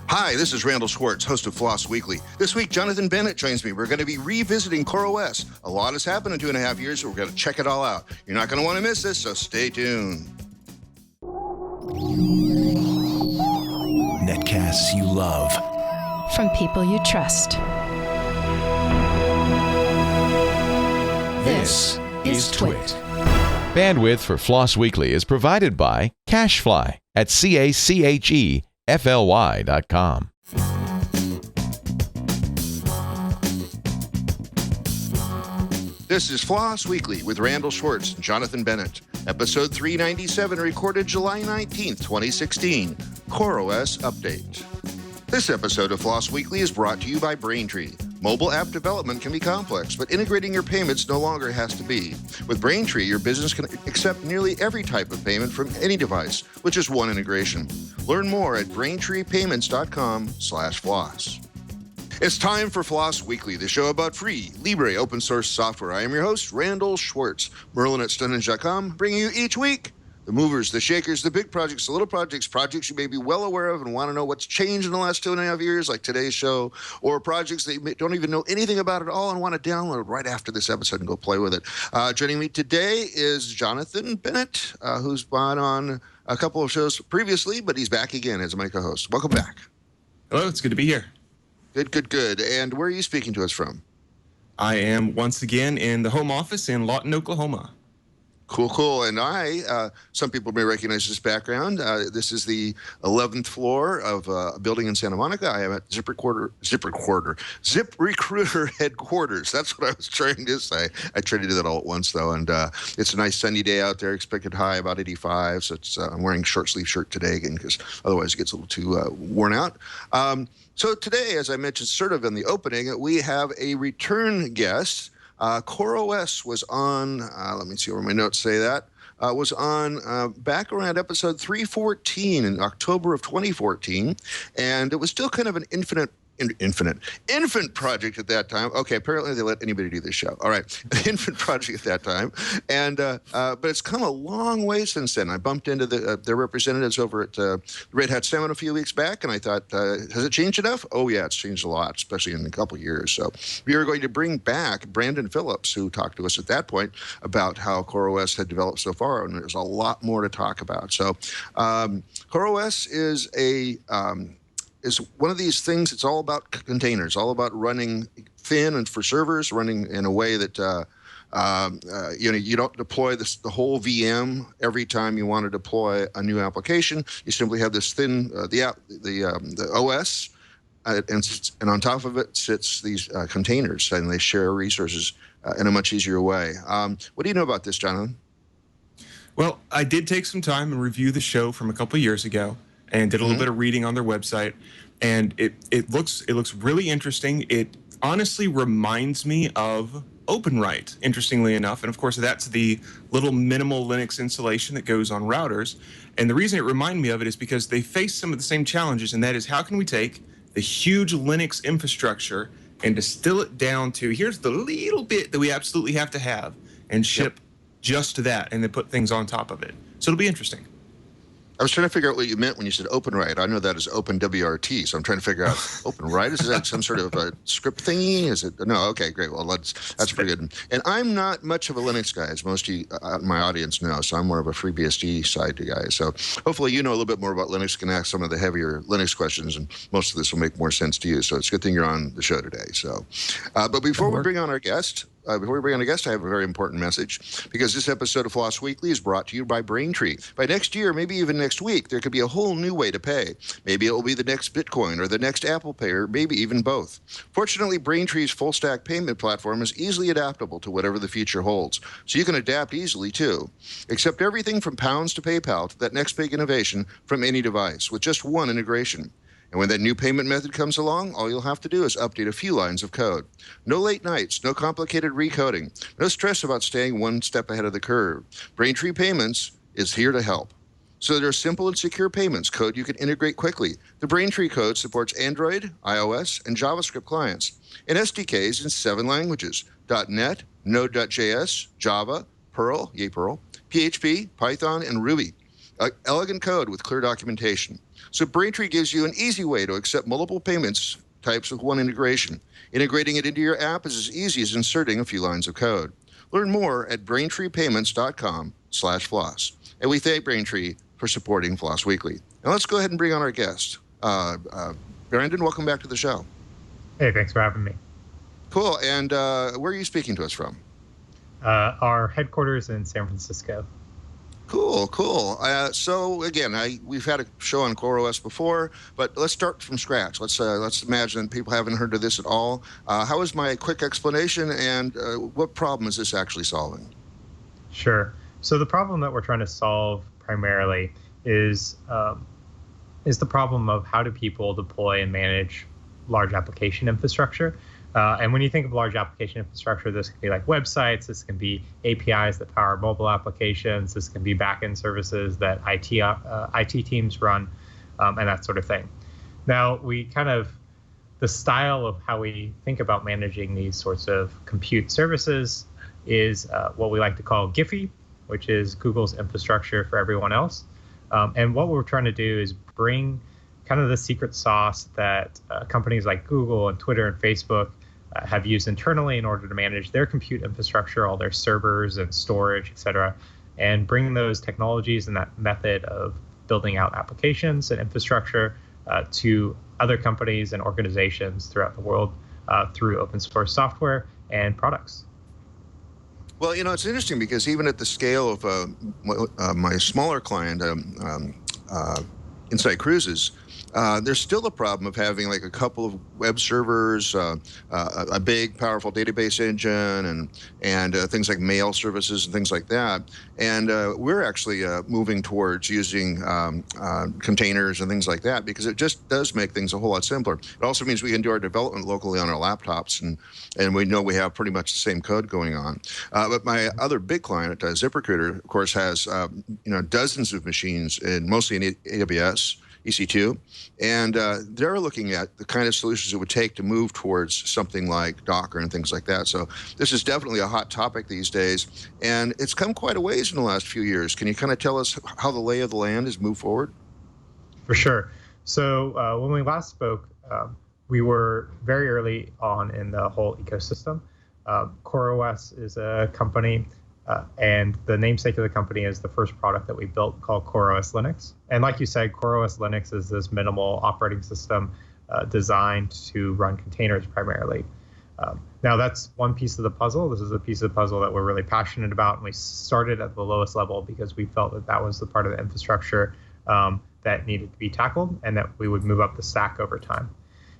Hi, this is Randall Schwartz, host of Floss Weekly. This week, Jonathan Bennett joins me. We're going to be revisiting CoreOS. A lot has happened in 2.5 years, so we're going to check it all out. You're not going to want to miss this, so stay tuned. Netcasts you love. From people you trust. This is Twit. Bandwidth for Floss Weekly is provided by CacheFly at CACHEFLY.com. This is Floss Weekly with Randall Schwartz and Jonathan Bennett. Episode 397, recorded July 19th, 2016. CoreOS Update. This episode of Floss Weekly is brought to you by Braintree. Mobile app development can be complex, but integrating your payments no longer has to be. With Braintree, your business can accept nearly every type of payment from any device with just one integration. Learn more at BraintreePayments.com/floss. It's time for Floss Weekly, the show about free, libre, open source software. I am your host, Randall Schwartz. Merlin at Stonehenge.com, bringing you each week the movers, the shakers, the big projects, the little projects, projects you may be well aware of and want to know what's changed in the last 2.5 years, like today's show, or projects that you don't even know anything about at all and want to download right after this episode and go play with it. Joining me today is Jonathan Bennett, who's been on a couple of shows previously, but he's back again as my co-host. Welcome back. Hello, it's good to be here. Good. And where are you speaking to us from? I am once again in the home office in Lawton, Oklahoma. Cool. And some people may recognize this background. This is the 11th floor of a building in Santa Monica. I am at ZipRecruiter headquarters. That's what I was trying to say. I tried to do that all at once, though. And it's a nice sunny day out there. Expected high about 85. So I'm wearing a short sleeve shirt today again because otherwise it gets a little too worn out. So today, as I mentioned sort of in the opening, we have a return guest. CoreOS was on, let me see where my notes say that, was on back around episode 314 in October of 2014, and it was still kind of an infant project at that time. Okay, apparently they let anybody do this show. All right, infant project at that time, and but it's come a long way since then. I bumped into their representatives over at Red Hat Summit a few weeks back, and I thought, has it changed enough? Oh yeah, it's changed a lot, especially in a couple years. So we are going to bring back Brandon Phillips, who talked to us at that point about how CoreOS had developed so far, and there's a lot more to talk about. So CoreOS is is one of these things. It's all about containers, all about running thin and for servers, running in a way that you don't deploy the whole VM every time you want to deploy a new application. You simply have this thin the OS, and on top of it sits these containers, and they share resources in a much easier way. What do you know about this, Jonathan? Well, I did take some time and review the show from a couple of years ago, and did a little bit of reading on their website, and it looks really interesting. It honestly reminds me of OpenWrite, interestingly enough, and of course that's the little minimal Linux installation that goes on routers. And the reason it reminded me of it is because they face some of the same challenges, and that is, how can we take the huge Linux infrastructure and distill it down to, here's the little bit that we absolutely have to have, and ship just that, and then put things on top of it. So it'll be interesting. I was trying to figure out what you meant when you said OpenWrite. I know that as OpenWRT, so I'm trying to figure out OpenWrite. Is that some sort of a script thingy? Is it? No. Okay, great. Well, that's pretty good. And I'm not much of a Linux guy, as most of you, my audience know. So I'm more of a FreeBSD side guy. So hopefully you know a little bit more about Linux, can ask some of the heavier Linux questions, and most of this will make more sense to you. So it's a good thing you're on the show today. So, but before we bring on our guest. I have a very important message, because this episode of Floss Weekly is brought to you by Braintree. By next year, maybe even next week, there could be a whole new way to pay. Maybe it will be the next Bitcoin or the next Apple Pay, or maybe even both. Fortunately, Braintree's full-stack payment platform is easily adaptable to whatever the future holds, so you can adapt easily too. Accept everything from pounds to PayPal to that next big innovation from any device with just one integration. And when that new payment method comes along, all you'll have to do is update a few lines of code. No late nights, no complicated recoding, no stress about staying one step ahead of the curve. Braintree Payments is here to help. So there are simple and secure payments code you can integrate quickly. The Braintree code supports Android, iOS, and JavaScript clients, and SDKs in 7 languages: .NET, Node.js, Java, Perl, yay Perl, PHP, Python, and Ruby. Elegant code with clear documentation. So Braintree gives you an easy way to accept multiple payments types with one integration. Integrating it into your app is as easy as inserting a few lines of code. Learn more at braintreepayments.com/floss. And we thank Braintree for supporting Floss Weekly. Now let's go ahead and bring on our guest. Brandon, welcome back to the show. Hey, thanks for having me. Cool. And where are you speaking to us from? Our headquarters in San Francisco. Cool. So again, we've had a show on CoreOS before, but let's start from scratch. Let's imagine people haven't heard of this at all. How is my quick explanation, and what problem is this actually solving? Sure. So the problem that we're trying to solve primarily is the problem of how do people deploy and manage large application infrastructure. And when you think of large application infrastructure, this can be like websites, this can be APIs that power mobile applications, this can be backend services that IT teams run, and that sort of thing. Now, the style of how we think about managing these sorts of compute services is what we like to call GIFEE, which is Google's infrastructure for everyone else. And what we're trying to do is bring kind of the secret sauce that companies like Google and Twitter and Facebook have used internally in order to manage their compute infrastructure, all their servers and storage, et cetera, and bring those technologies and that method of building out applications and infrastructure to other companies and organizations throughout the world through open source software and products. Well, it's interesting because even at the scale of my smaller client, Insight Cruises, there's still the problem of having like a couple of web servers, a big, powerful database engine, and things like mail services and things like that. And we're actually moving towards using containers and things like that because it just does make things a whole lot simpler. It also means we can do our development locally on our laptops, and we know we have pretty much the same code going on. But my other big client, ZipRecruiter, of course, has dozens of machines, mostly in AWS. EC2, and they're looking at the kind of solutions it would take to move towards something like Docker and things like that. So this is definitely a hot topic these days, and it's come quite a ways in the last few years. Can you kind of tell us how the lay of the land has moved forward? For sure. So when we last spoke, we were very early on in the whole ecosystem. CoreOS is a company, and the namesake of the company is the first product that we built called CoreOS Linux. And like you said, CoreOS Linux is this minimal operating system designed to run containers primarily. Now that's one piece of the puzzle. This is a piece of the puzzle that we're really passionate about, and we started at the lowest level because we felt that that was the part of the infrastructure that needed to be tackled, and that we would move up the stack over time.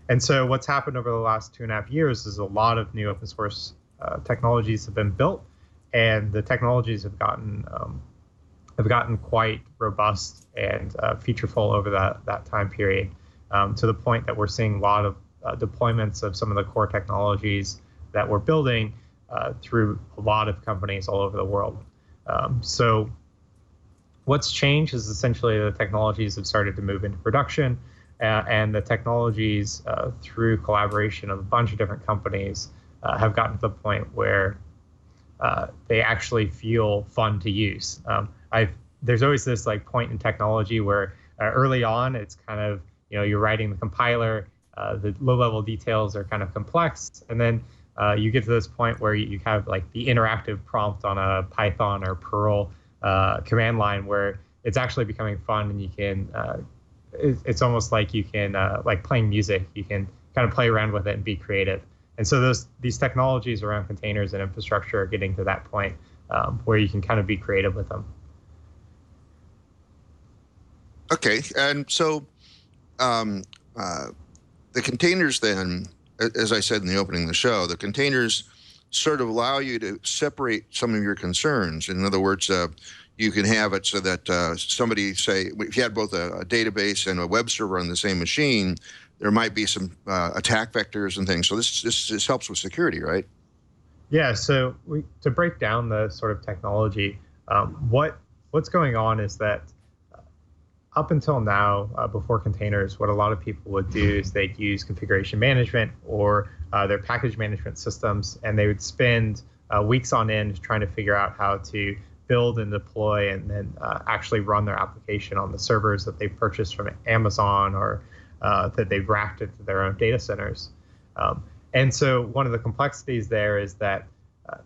And so what's happened over the last 2.5 years is a lot of new open source technologies have been built, and the technologies have gotten quite robust and featureful over that time period, to the point that we're seeing a lot of deployments of some of the core technologies that we're building through a lot of companies all over the world. So what's changed is essentially the technologies have started to move into production, and the technologies through collaboration of a bunch of different companies have gotten to the point where they actually feel fun to use. There's always this like point in technology where early on it's kind of, you're writing the compiler, the low-level details are kind of complex, and then you get to this point where you have like the interactive prompt on a Python or Perl command line where it's actually becoming fun, and you can it's almost like you can like playing music, you can kind of play around with it and be creative. And so these technologies around containers and infrastructure are getting to that point where you can kind of be creative with them. Okay, and so the containers then, as I said in the opening of the show, the containers sort of allow you to separate some of your concerns. In other words, you can have it so that somebody, say, if you had both a database and a web server on the same machine, there might be some attack vectors and things. So this helps with security, right? Yeah, so to break down the sort of technology, what's going on is that up until now, before containers, what a lot of people would do is they'd use configuration management or their package management systems, and they would spend weeks on end trying to figure out how to build and deploy and then actually run their application on the servers that they purchased from Amazon or that they've racked into their own data centers. And so one of the complexities there is that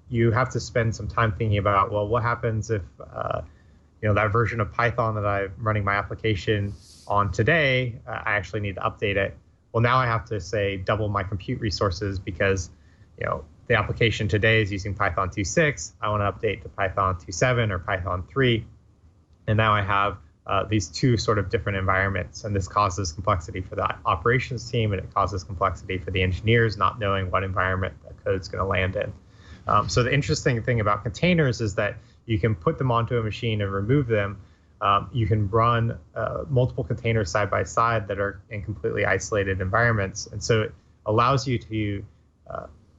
you have to spend some time thinking about, well, what happens if that version of Python that I'm running my application on today, I actually need to update it. Well, now I have to say double my compute resources because the application today is using Python 2.6. I want to update to Python 2.7 or Python 3. And now I have these two sort of different environments. And this causes complexity for the operations team, and it causes complexity for the engineers not knowing what environment the code's going to land in. So the interesting thing about containers is that you can put them onto a machine and remove them. You can run multiple containers side by side that are in completely isolated environments. And so it allows you to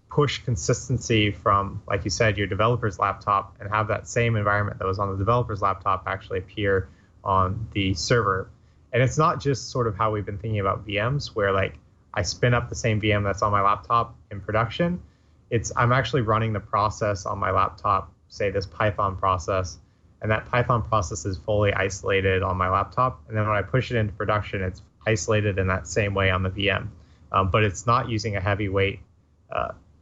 push consistency from, like you said, your developer's laptop and have that same environment that was on the developer's laptop actually appear on the server. And it's not just sort of how we've been thinking about VMs, where like I spin up the same VM that's on my laptop in production. I'm actually running the process on my laptop, say this Python process, and that Python process is fully isolated on my laptop. And then when I push it into production, it's isolated in that same way on the VM. But it's not using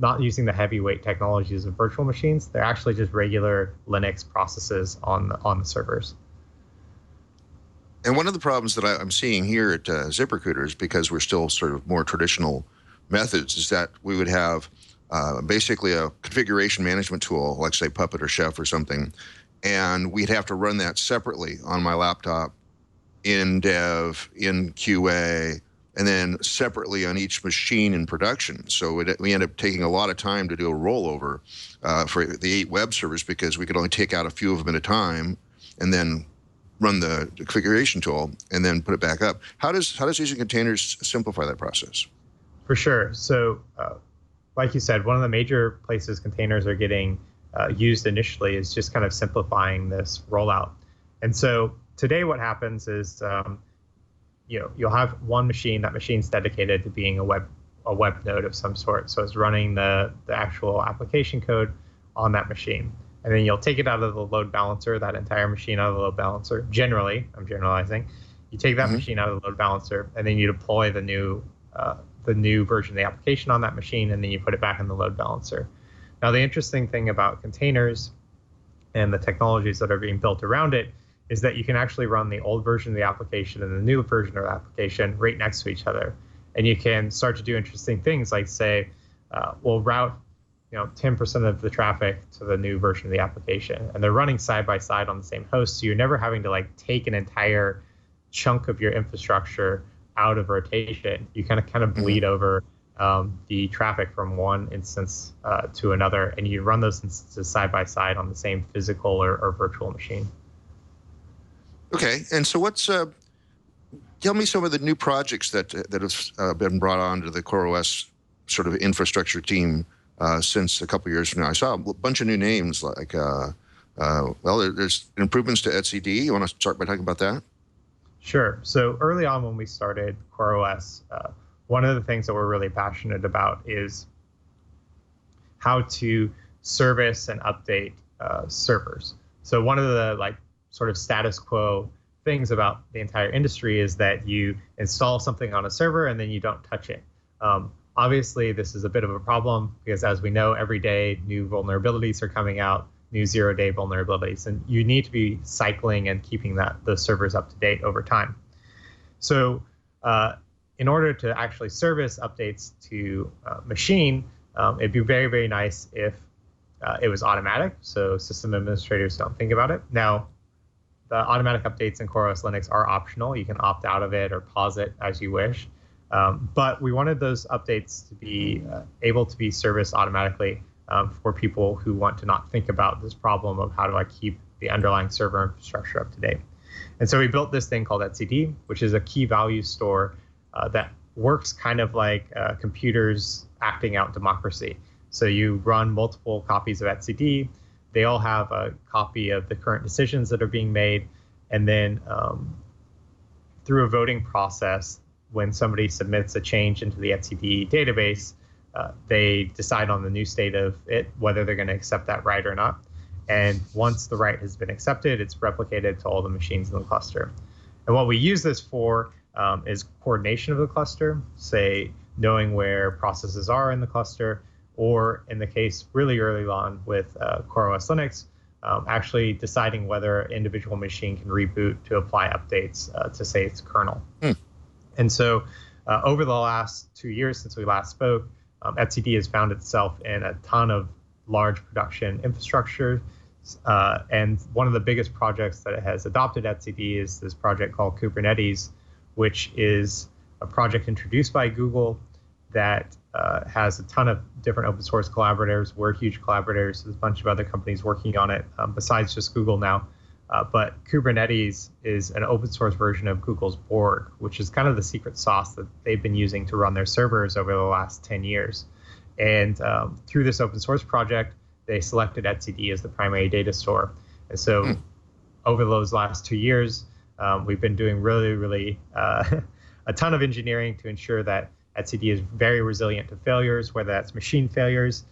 not using the heavyweight technologies of virtual machines. They're actually just regular Linux processes on the servers. And one of the problems that I'm seeing here at ZipRecruiter is because we're still sort of more traditional methods, is that we would have basically a configuration management tool, like say Puppet or Chef or something, and we'd have to run that separately on my laptop in dev, in QA, and then separately on each machine in production. So we end up taking a lot of time to do a rollover for the 8 web servers because we could only take out a few of them at a time and then run the configuration tool and then put it back up. How does using containers simplify that process? For sure. So like you said, one of the major places containers are getting used initially is just kind of simplifying this rollout. And so today what happens is you'll have one machine. That machine's dedicated to being a web node of some sort. So it's running the actual application code on that machine. And then you'll take it out of the load balancer, that entire machine out of the load balancer. Generally, I'm generalizing. You take that machine out of the load balancer, and then you deploy the new version of the application on that machine, and then you put it back in the load balancer. Now, the interesting thing about containers and the technologies that are being built around it is that you can actually run the old version of the application and the new version of the application right next to each other. And you can start to do interesting things like say, we'll route 10% of the traffic to the new version of the application. And they're running side by side on the same host. So you're never having to like take an entire chunk of your infrastructure out of rotation. You kind of bleed over the traffic from one instance to another, and you run those instances side by side on the same physical or virtual machine. Okay, and so tell me some of the new projects that have been brought on to the CoreOS sort of infrastructure team since a couple years from now. I saw a bunch of new names like, there's improvements to etcd. You want to start by talking about that? Sure. So early on when we started CoreOS, one of the things that we're really passionate about is how to service and update servers. So one of the sort of status quo things about the entire industry is that you install something on a server and then you don't touch it. Obviously, this is a bit of a problem because, as we know, every day new vulnerabilities are coming out, new zero-day vulnerabilities, and you need to be cycling and keeping those servers up to date over time. So in order to actually service updates to machine, it'd be very, very nice if it was automatic, so system administrators don't think about it. Now, the automatic updates in CoreOS Linux are optional. You can opt out of it or pause it as you wish. But we wanted those updates to be able to be serviced automatically for people who want to not think about this problem of how do I keep the underlying server infrastructure up to date. And so we built this thing called etcd, which is a key value store that works kind of like computers acting out democracy. So you run multiple copies of etcd. They all have a copy of the current decisions that are being made. And then through a voting process, when somebody submits a change into the etcd database, they decide on the new state of it, whether they're going to accept that right or not. And once the write has been accepted, it's replicated to all the machines in the cluster. And what we use this for is coordination of the cluster, say knowing where processes are in the cluster, or in the case really early on with CoreOS Linux, actually deciding whether an individual machine can reboot to apply updates to, say, its kernel. And so over the last 2 years since we last spoke, etcd has found itself in a ton of large production infrastructure. And one of the biggest projects that has adopted etcd is this project called Kubernetes, which is a project introduced by Google that has a ton of different open source collaborators. We're huge collaborators. There's a bunch of other companies working on it besides just Google now. But Kubernetes is an open source version of Google's Borg, which is kind of the secret sauce that they've been using to run their servers over the last 10 years. And through this open source project, they selected etcd as the primary data store. And so over those last 2 years, we've been doing really a ton of engineering to ensure that etcd is very resilient to failures, whether that's machine failures,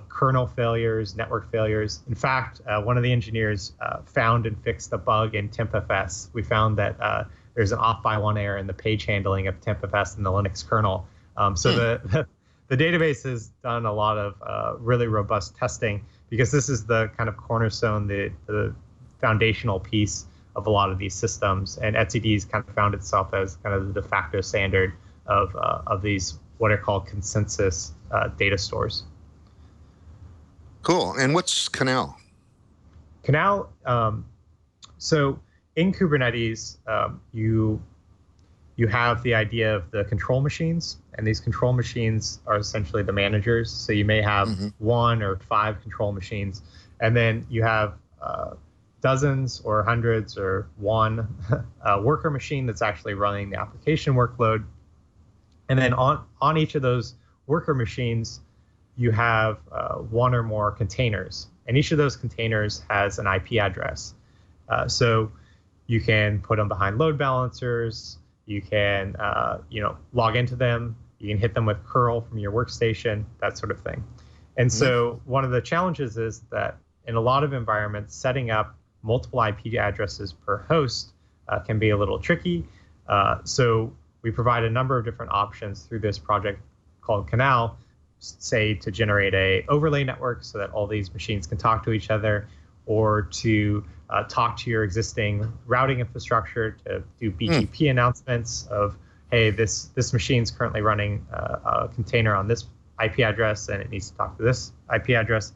kernel failures, network failures. In fact, one of the engineers found and fixed a bug in TempFS. We found that there's an off by one error in the page handling of TempFS in the Linux kernel. So the database has done a lot of really robust testing, because this is the kind of cornerstone, the foundational piece of a lot of these systems. And etcd's kind of found itself as kind of the de facto standard of these what are called consensus data stores. Cool. And what's Canal? Canal, so in Kubernetes, you have the idea of the control machines, and these control machines are essentially the managers. So you may have 1 or 5 control machines, and then you have dozens or hundreds or one worker machine that's actually running the application workload. And then on each of those worker machines, you have 1 or more containers, and each of those containers has an IP address. So you can put them behind load balancers. You can log into them. You can hit them with curl from your workstation, that sort of thing. And so one of the challenges is that in a lot of environments, setting up multiple IP addresses per host can be a little tricky. So we provide a number of different options through this project called Canal, say to generate a overlay network so that all these machines can talk to each other, or to talk to your existing routing infrastructure to do BGP announcements of, hey, this machine's currently running a container on this IP address and it needs to talk to this IP address.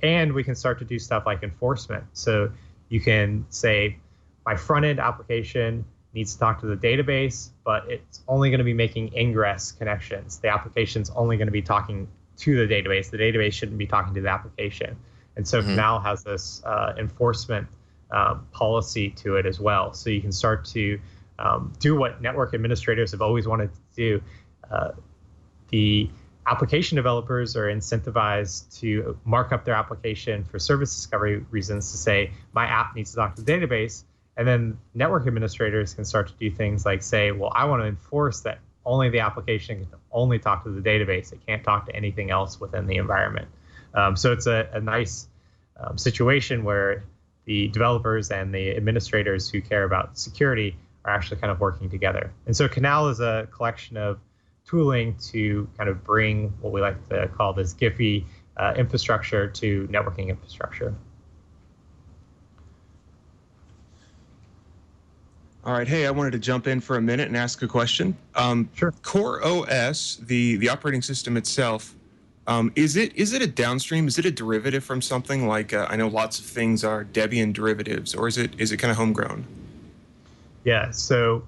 And we can start to do stuff like enforcement. So you can say, my front-end application needs to talk to the database, but it's only going to be making ingress connections. The application's only going to be talking to the database. The database shouldn't be talking to the application. And so Canal has this enforcement policy to it as well. So you can start to do what network administrators have always wanted to do. The application developers are incentivized to mark up their application for service discovery reasons to say, my app needs to talk to the database. And then network administrators can start to do things like say, well, I want to enforce that only the application can only talk to the database. It can't talk to anything else within the environment. So it's a nice situation where the developers and the administrators who care about security are actually kind of working together. And so Canal is a collection of tooling to kind of bring what we like to call this GIFy infrastructure to networking infrastructure. All right. Hey, I wanted to jump in for a minute and ask a question. Sure. CoreOS, the operating system itself, is it a downstream? Is it a derivative from something like I know lots of things are Debian derivatives, or is it kind of homegrown? Yeah. So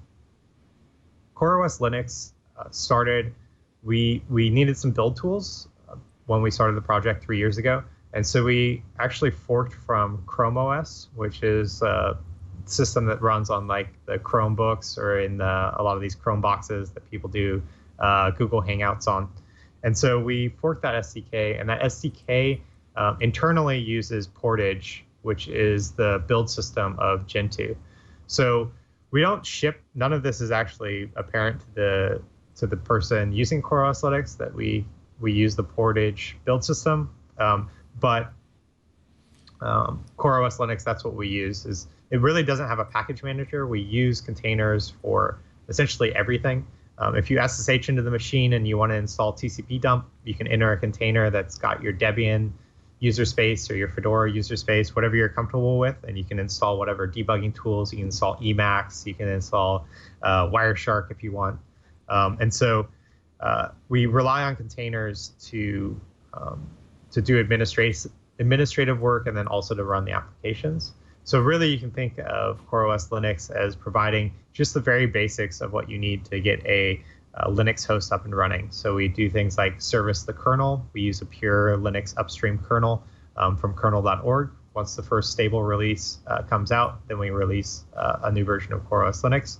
CoreOS Linux started. We needed some build tools when we started the project 3 years ago, and so we actually forked from Chrome OS, which is system that runs on like the Chromebooks or in a lot of these Chrome boxes that people do Google Hangouts on. And so we forked that SDK, and that SDK internally uses Portage, which is the build system of Gentoo. So we don't ship, none of this is actually apparent to the person using CoreOS Linux that we use the Portage build system. But CoreOS Linux, that's what we use. It really doesn't have a package manager. We use containers for essentially everything. If you SSH into the machine and you want to install TCP dump, you can enter a container that's got your Debian user space or your Fedora user space, whatever you're comfortable with, and you can install whatever debugging tools. You can install Emacs, you can install Wireshark if you want. And so we rely on containers to do administrative work and then also to run the applications. So really, you can think of CoreOS Linux as providing just the very basics of what you need to get a Linux host up and running. So we do things like service the kernel. We use a pure Linux upstream kernel from kernel.org. Once the first stable release comes out, then we release a new version of CoreOS Linux.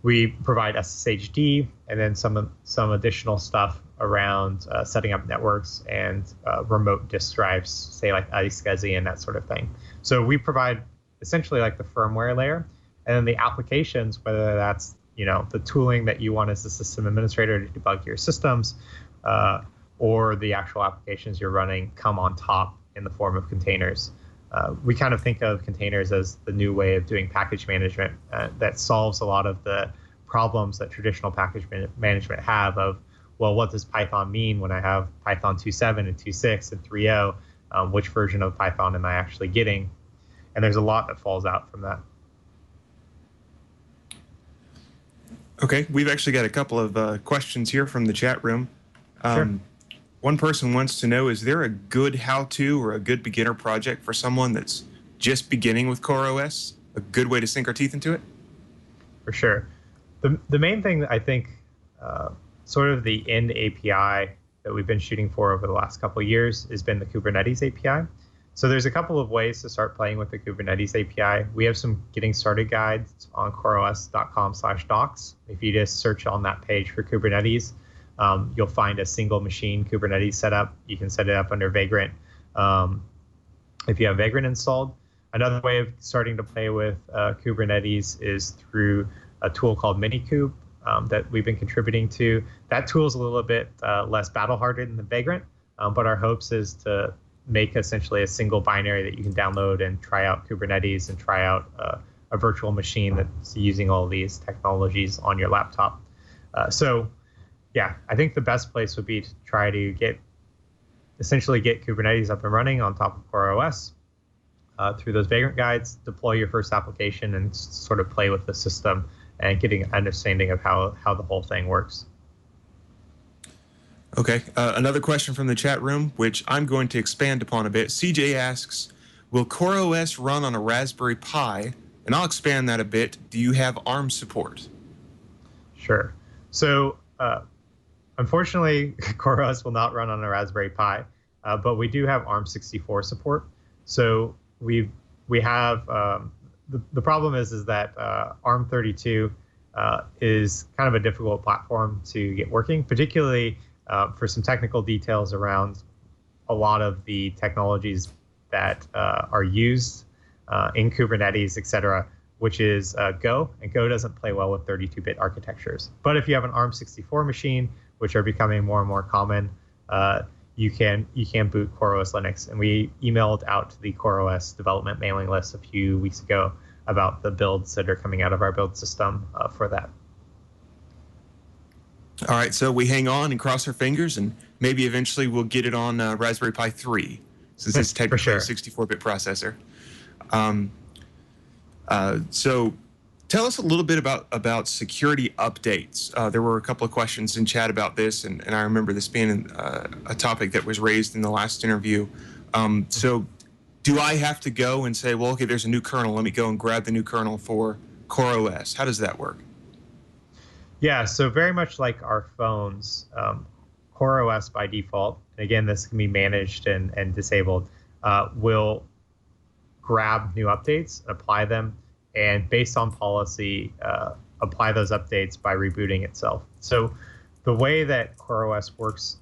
We provide SSHD and then some additional stuff around setting up networks and remote disk drives, say like iSCSI and that sort of thing. So we provide essentially like the firmware layer, and then the applications, whether that's the tooling that you want as a system administrator to debug your systems, or the actual applications you're running, come on top in the form of containers. We kind of think of containers as the new way of doing package management that solves a lot of the problems that traditional package management have of, well, what does Python mean when I have Python 2.7 and 2.6 and 3.0? Which version of Python am I actually getting? And there's a lot that falls out from that. Okay, we've actually got a couple of questions here from the chat room. Sure. One person wants to know, is there a good how-to or a good beginner project for someone that's just beginning with CoreOS? A good way to sink our teeth into it? For sure. The main thing that I think sort of the end API that we've been shooting for over the last couple of years has been the Kubernetes API. So there's a couple of ways to start playing with the Kubernetes API. We have some getting started guides on coreos.com/docs. If you just search on that page for Kubernetes, you'll find a single machine Kubernetes setup. You can set it up under Vagrant if you have Vagrant installed. Another way of starting to play with Kubernetes is through a tool called Minikube that we've been contributing to. That tool is a little bit less battle-hardened than Vagrant, but our hopes is to make essentially a single binary that you can download and try out Kubernetes and try out a virtual machine that's using all these technologies on your laptop. So yeah, I think the best place would be to try to essentially get Kubernetes up and running on top of CoreOS through those Vagrant guides, deploy your first application, and sort of play with the system and getting an understanding of how the whole thing works. Okay, another question from the chat room, which I'm going to expand upon a bit. CJ asks, will CoreOS run on a Raspberry Pi? And I'll expand that a bit. Do you have ARM support? Sure. So unfortunately, CoreOS will not run on a Raspberry Pi, but we do have ARM64 support. So we have the problem is that ARM32 is kind of a difficult platform to get working, particularly for some technical details around a lot of the technologies that are used in Kubernetes, et cetera, which is Go, and Go doesn't play well with 32-bit architectures. But if you have an ARM64 machine, which are becoming more and more common, you can boot CoreOS Linux. And we emailed out to the CoreOS development mailing list a few weeks ago about the builds that are coming out of our build system for that. All right, so we hang on and cross our fingers, and maybe eventually we'll get it on Raspberry Pi 3, since it's technically a 64-bit processor. So tell us a little bit about security updates. There were a couple of questions in chat about this, and I remember this being a topic that was raised in the last interview. So do I have to go and say, well, okay, there's a new kernel, let me go and grab the new kernel for CoreOS? How does that work? Yeah, so very much like our phones, CoreOS by default, and again, this can be managed and disabled, will grab new updates, apply them, and based on policy, apply those updates by rebooting itself. So the way that CoreOS works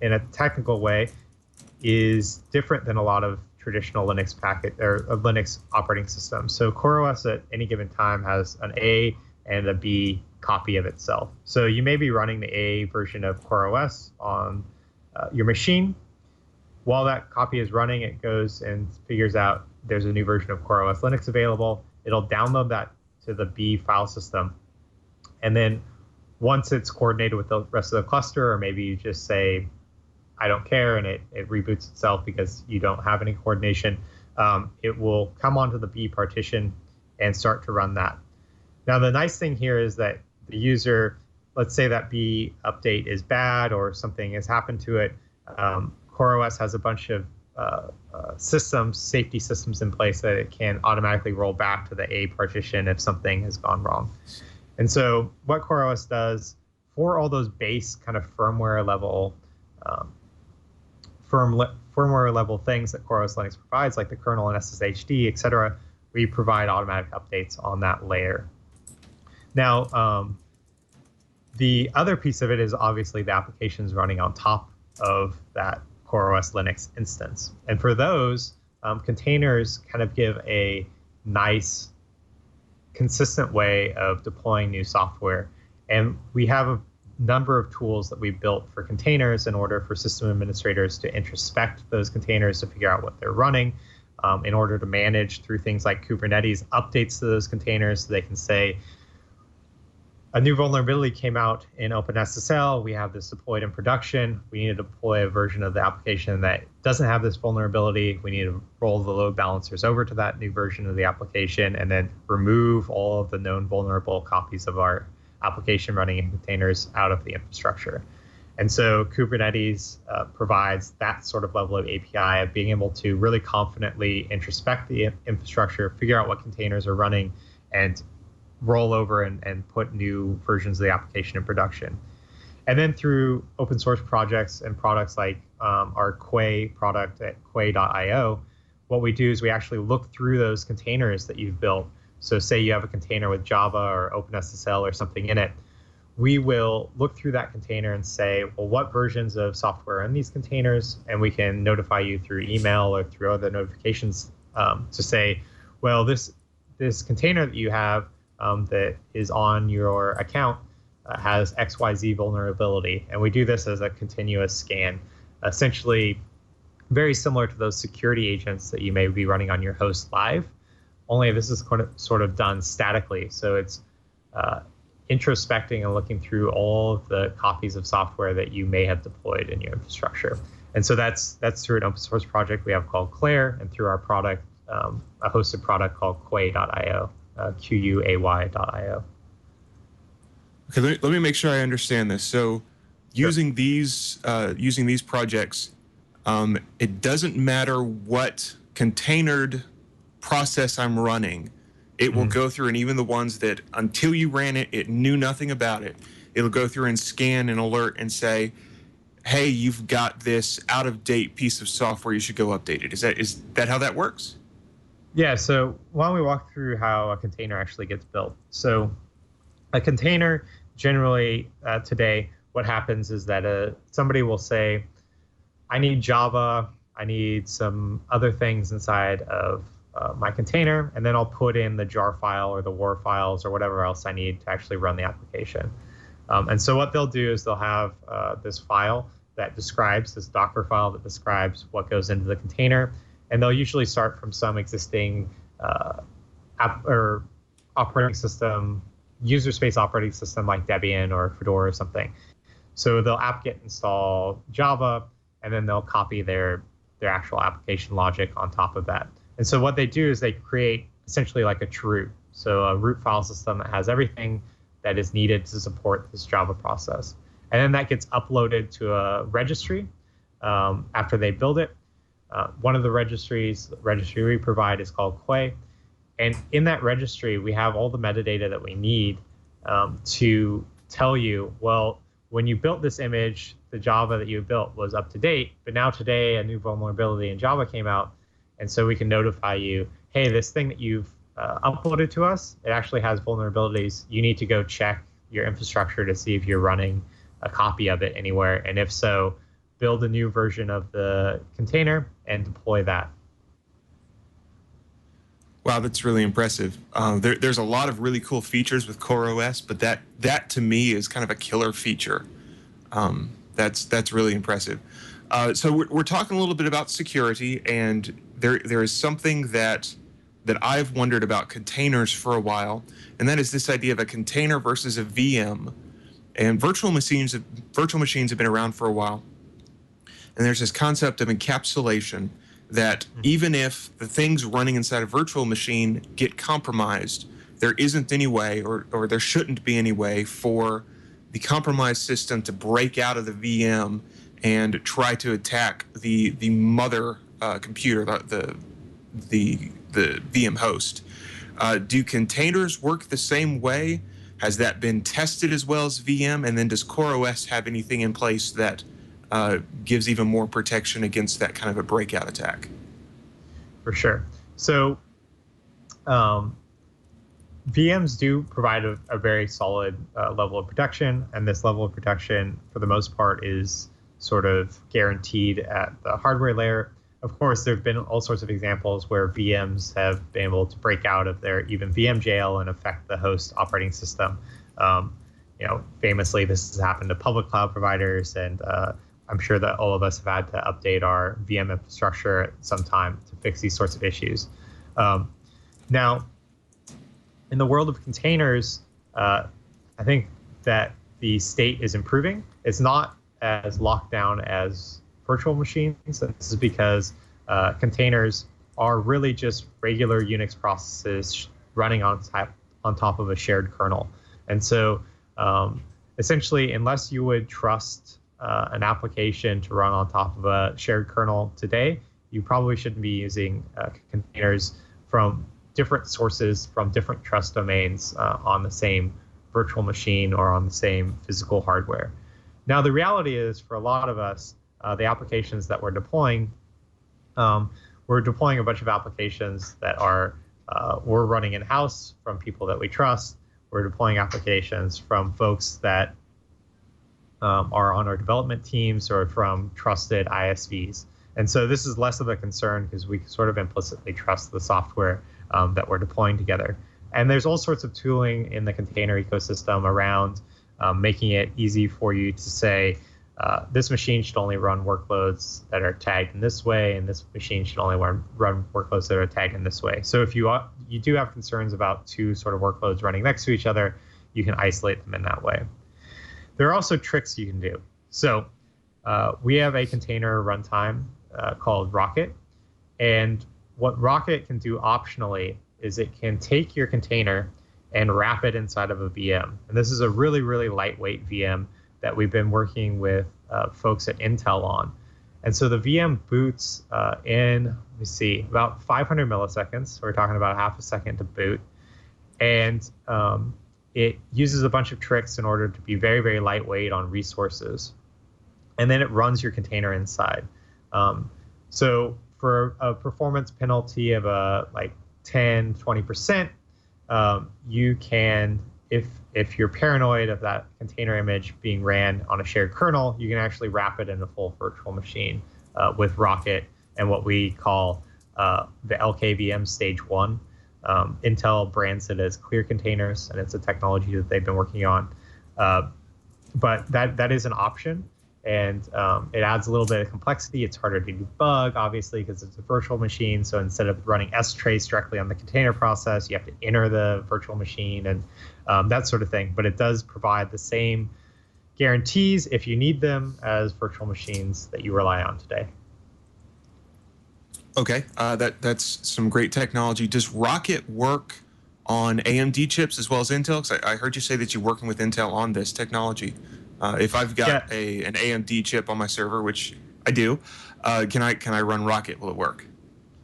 in a technical way is different than a lot of traditional Linux Linux operating systems. So CoreOS at any given time has an A and a B copy of itself. So you may be running the A version of CoreOS on your machine, while that copy is running, it goes and figures out there's a new version of CoreOS Linux available. It'll download that to the B file system. And then once it's coordinated with the rest of the cluster, or maybe you just say, I don't care, and it reboots itself because you don't have any coordination, it will come onto the B partition and start to run that. Now, the nice thing here is that the user, let's say that B update is bad or something has happened to it, CoreOS has a bunch of safety systems in place that it can automatically roll back to the A partition if something has gone wrong. And so what CoreOS does for all those base kind of firmware level things that CoreOS Linux provides, like the kernel and SSHD, et cetera, we provide automatic updates on that layer. Now, the other piece of it is obviously the applications running on top of that CoreOS Linux instance. And for those, containers kind of give a nice, consistent way of deploying new software. And we have a number of tools that we built for containers in order for system administrators to introspect those containers to figure out what they're running, in order to manage through things like Kubernetes updates to those containers, so they can say, a new vulnerability came out in OpenSSL. We have this deployed in production. We need to deploy a version of the application that doesn't have this vulnerability. We need to roll the load balancers over to that new version of the application and then remove all of the known vulnerable copies of our application running in containers out of the infrastructure. And so Kubernetes provides that sort of level of API of being able to really confidently introspect the infrastructure, figure out what containers are running, and roll over and put new versions of the application in production. And then through open source projects and products like our Quay product at quay.io, what we do is we actually look through those containers that you've built. So say you have a container with Java or OpenSSL or something in it, we will look through that container and say, well, what versions of software are in these containers? And we can notify you through email or through other notifications to say, well, this container that you have that is on your account has XYZ vulnerability. And we do this as a continuous scan, essentially very similar to those security agents that you may be running on your host live, only this is sort of done statically. So it's introspecting and looking through all of the copies of software that you may have deployed in your infrastructure. And so that's through an open source project we have called Claire, and through our product, a hosted product called quay.io. QUAY.io. Okay, let me make sure I understand this. So, using these projects, it doesn't matter what containered process I'm running. It will go through, and even the ones that until you ran it, it knew nothing about it. It'll go through and scan and alert and say, "Hey, you've got this out of date piece of software. You should go update it." Is that how that works? Yeah, so why don't we walk through how a container actually gets built? So a container, generally today, what happens is that somebody will say, I need Java, I need some other things inside of my container, and then I'll put in the jar file or the WAR files or whatever else I need to actually run the application. And so what they'll do is they'll have this file that describes, this Docker file that describes what goes into the container. And they'll usually start from some existing app or operating system, user space operating system like Debian or Fedora or something. So they'll apt-get install Java, and then they'll copy their actual application logic on top of that. And so what they do is they create essentially like a root. So a root file system that has everything that is needed to support this Java process. And then that gets uploaded to a registry after they build it. One of the registry we provide is called Quay. And in that registry, we have all the metadata that we need to tell you, well, when you built this image, the Java that you built was up to date, but now today a new vulnerability in Java came out. And so we can notify you, hey, this thing that you've uploaded to us, it actually has vulnerabilities. You need to go check your infrastructure to see if you're running a copy of it anywhere. And if so, build a new version of the container and deploy that. Wow, that's really impressive. There's a lot of really cool features with CoreOS, but that to me is kind of a killer feature. That's really impressive. So we're talking a little bit about security, and there is something that I've wondered about containers for a while, and that is this idea of a container versus a VM. And virtual machines have been around for a while, and there's this concept of encapsulation that even if the things running inside a virtual machine get compromised, there isn't any way, or there shouldn't be any way for the compromised system to break out of the VM and try to attack the mother computer, the VM host. Do containers work the same way? Has that been tested as well as VM? And then does CoreOS have anything in place that gives even more protection against that kind of a breakout attack? For sure. So VMs do provide a very solid level of protection, and this level of protection, for the most part, is sort of guaranteed at the hardware layer. Of course, there have been all sorts of examples where VMs have been able to break out of their even VM jail and affect the host operating system. Famously, this has happened to public cloud providers, and I'm sure that all of us have had to update our VM infrastructure at some time to fix these sorts of issues. Now, in the world of containers, I think that the state is improving. It's not as locked down as virtual machines. And this is because containers are really just regular Unix processes running on top of a shared kernel. And so essentially, unless you would trust an application to run on top of a shared kernel today, you probably shouldn't be using containers from different sources, from different trust domains on the same virtual machine or on the same physical hardware. Now, the reality is, for a lot of us, the applications that we're deploying a bunch of applications that we're running in-house from people that we trust. We're deploying applications from folks that are on our development teams or from trusted ISVs. And so this is less of a concern because we sort of implicitly trust the software that we're deploying together. And there's all sorts of tooling in the container ecosystem around making it easy for you to say, this machine should only run workloads that are tagged in this way, and this machine should only run workloads that are tagged in this way. So if you do have concerns about two sort of workloads running next to each other, you can isolate them in that way. There are also tricks you can do. So we have a container runtime called Rocket, and what Rocket can do optionally is it can take your container and wrap it inside of a VM. And this is a really, really lightweight VM that we've been working with folks at Intel on. And so the VM boots in, let me see, about 500 milliseconds. So we're talking about half a second to boot. And it uses a bunch of tricks in order to be very, very lightweight on resources. And then it runs your container inside. So for a performance penalty of like 10, 20%, you can, if you're paranoid of that container image being ran on a shared kernel, you can actually wrap it in a full virtual machine with Rocket and what we call the LKVM Stage 1. Intel brands it as Clear Containers, and it's a technology that they've been working on. But that is an option, and it adds a little bit of complexity. It's harder to debug, obviously, because it's a virtual machine. So instead of running strace directly on the container process, you have to enter the virtual machine and that sort of thing. But it does provide the same guarantees, if you need them, as virtual machines that you rely on today. Okay, that's some great technology. Does Rocket work on AMD chips as well as Intel? 'Cause I heard you say that you're working with Intel on this technology. If I've got an AMD chip on my server, which I do, can I run Rocket? Will it work?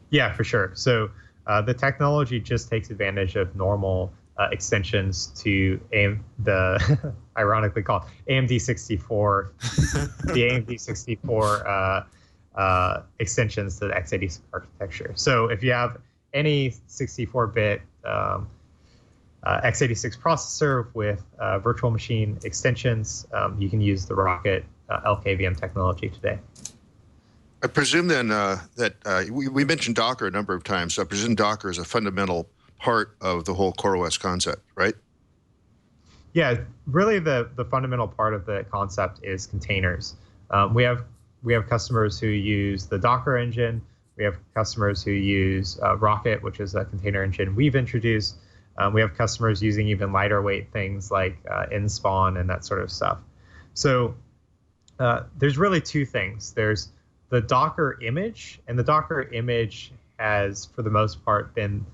Yeah, for sure. So the technology just takes advantage of normal extensions to the ironically called AMD 64, the AMD 64 extensions to the x86 architecture. So if you have any 64-bit x86 processor with virtual machine extensions, you can use the Rocket LKVM technology today. I presume then that we mentioned Docker a number of times, so I presume Docker is a fundamental part of the whole CoreOS concept, right? Yeah, really the fundamental part of the concept is containers. We have we have customers who use the Docker engine. We have customers who use Rocket, which is a container engine we've introduced. We have customers using even lighter weight things like Inspawn and that sort of stuff. So there's really two things. There's the Docker image, and the Docker image has, for the most part, been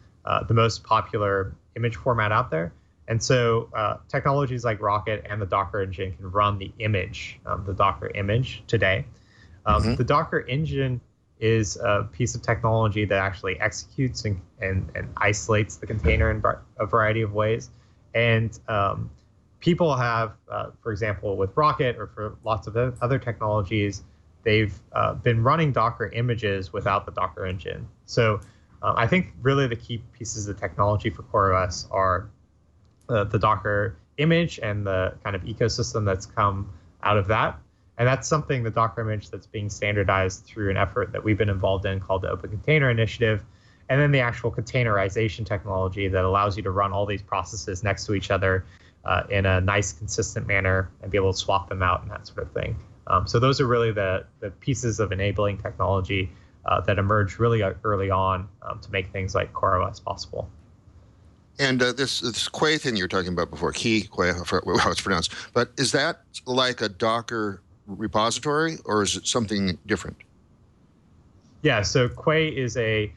the most popular image format out there. And so technologies like Rocket and the Docker engine can run the image, the Docker image today. The Docker engine is a piece of technology that actually executes and isolates the container in a variety of ways. And people have, for example, with Rocket or for lots of other technologies, they've been running Docker images without the Docker engine. So I think really the key pieces of technology for CoreOS are the Docker image and the kind of ecosystem that's come out of that. And that's something, the Docker image, that's being standardized through an effort that we've been involved in called the Open Container Initiative. And then the actual containerization technology that allows you to run all these processes next to each other in a nice, consistent manner and be able to swap them out and that sort of thing. So those are really the pieces of enabling technology that emerged really early on to make things like CoreOS possible. And this Quay thing you were talking about before, Quay, how it's pronounced, but is that like a Docker repository, or is it something different? Yeah, so Quay is at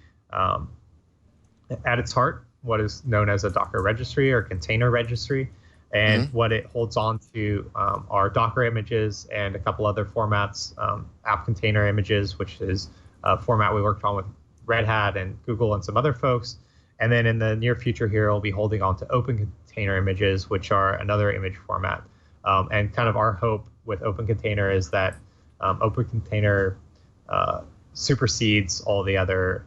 its heart, what is known as a Docker registry or container registry. And what it holds on to are Docker images and a couple other formats, app container images, which is a format we worked on with Red Hat and Google and some other folks. And then in the near future here, we'll be holding on to open container images, which are another image format. And kind of our hope with Open Container is that Open Container supersedes all the other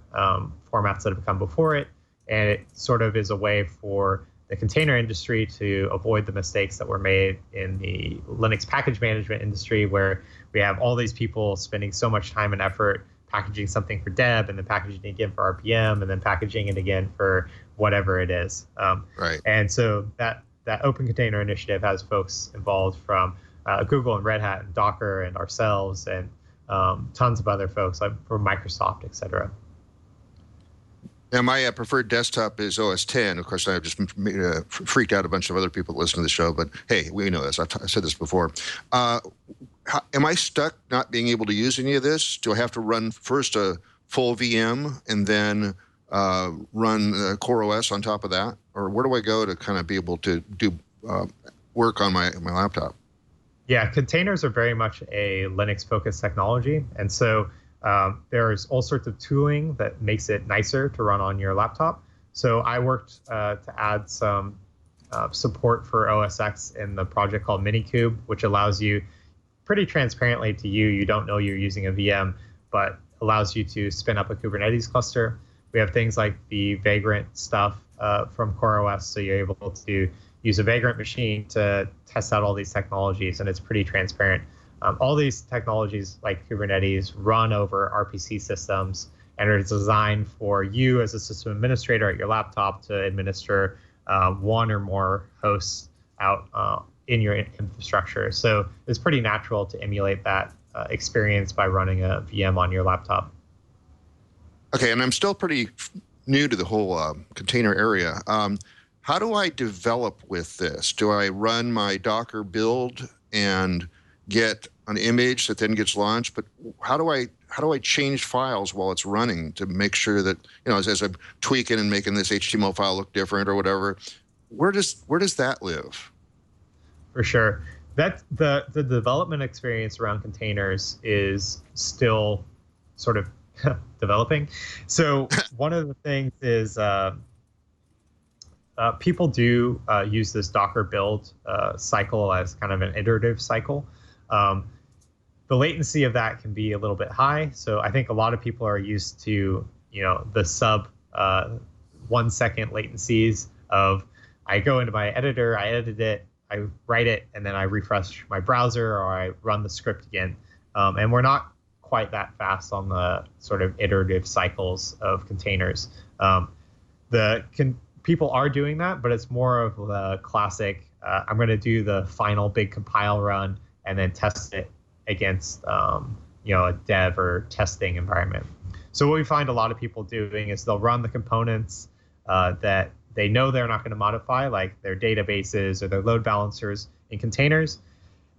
formats that have come before it. And it sort of is a way for the container industry to avoid the mistakes that were made in the Linux package management industry, where we have all these people spending so much time and effort packaging something for deb and then packaging it again for RPM and then packaging it again for whatever it is. Right. And so that Open Container Initiative has folks involved from Google and Red Hat and Docker and ourselves and tons of other folks like from Microsoft, et cetera. Now, my preferred desktop is OS 10. Of course, I've just freaked out a bunch of other people that listen to the show, but hey, we know this. I've said this before. Am I stuck not being able to use any of this? Do I have to run first a full VM and then run CoreOS on top of that? Or where do I go to kind of be able to do work on my laptop? Yeah, containers are very much a Linux-focused technology. And so there's all sorts of tooling that makes it nicer to run on your laptop. So I worked to add some support for OS X in the project called Minikube, which allows you pretty transparently to you don't know you're using a VM, but allows you to spin up a Kubernetes cluster. We have things like the Vagrant stuff from CoreOS, so you're able to use a Vagrant machine to test out all these technologies, and it's pretty transparent. All these technologies like Kubernetes run over RPC systems and are designed for you as a system administrator at your laptop to administer one or more hosts out in your infrastructure. So it's pretty natural to emulate that experience by running a VM on your laptop. Okay, and I'm still pretty new to the whole container area. How do I develop with this? Do I run my Docker build and get an image that then gets launched? But how do I change files while it's running to make sure that, as I'm tweaking and making this HTML file look different or whatever? Where does that live? For sure. That the development experience around containers is still sort of developing. So one of the things is people do use this Docker build cycle as kind of an iterative cycle. The latency of that can be a little bit high. So I think a lot of people are used to, the sub 1 second latencies of I go into my editor, I edit it, I write it, and then I refresh my browser or I run the script again. And we're not quite that fast on the sort of iterative cycles of containers. People are doing that, but it's more of the classic, I'm going to do the final big compile run and then test it against, a dev or testing environment. So what we find a lot of people doing is they'll run the components that they know they're not going to modify, like their databases or their load balancers in containers.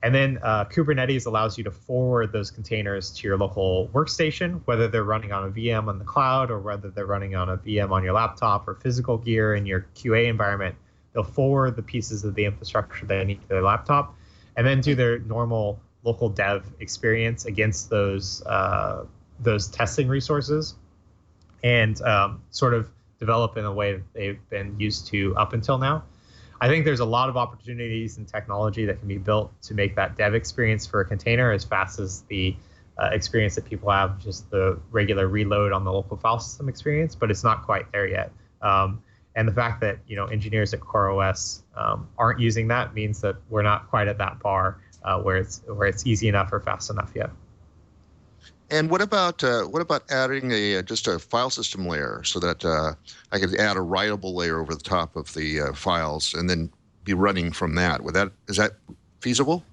And then Kubernetes allows you to forward those containers to your local workstation, whether they're running on a VM on the cloud or whether they're running on a VM on your laptop or physical gear in your QA environment. They'll forward the pieces of the infrastructure they need to their laptop and then do their normal local dev experience against those testing resources and sort of develop in a way that they've been used to up until now. I think there's a lot of opportunities and technology that can be built to make that dev experience for a container as fast as the experience that people have, just the regular reload on the local file system experience, but it's not quite there yet. And the fact that engineers at CoreOS aren't using that means that we're not quite at that bar where it's easy enough or fast enough yet. And what about adding just a file system layer so that I could add a writable layer over the top of the files and then be running from that? Is that feasible?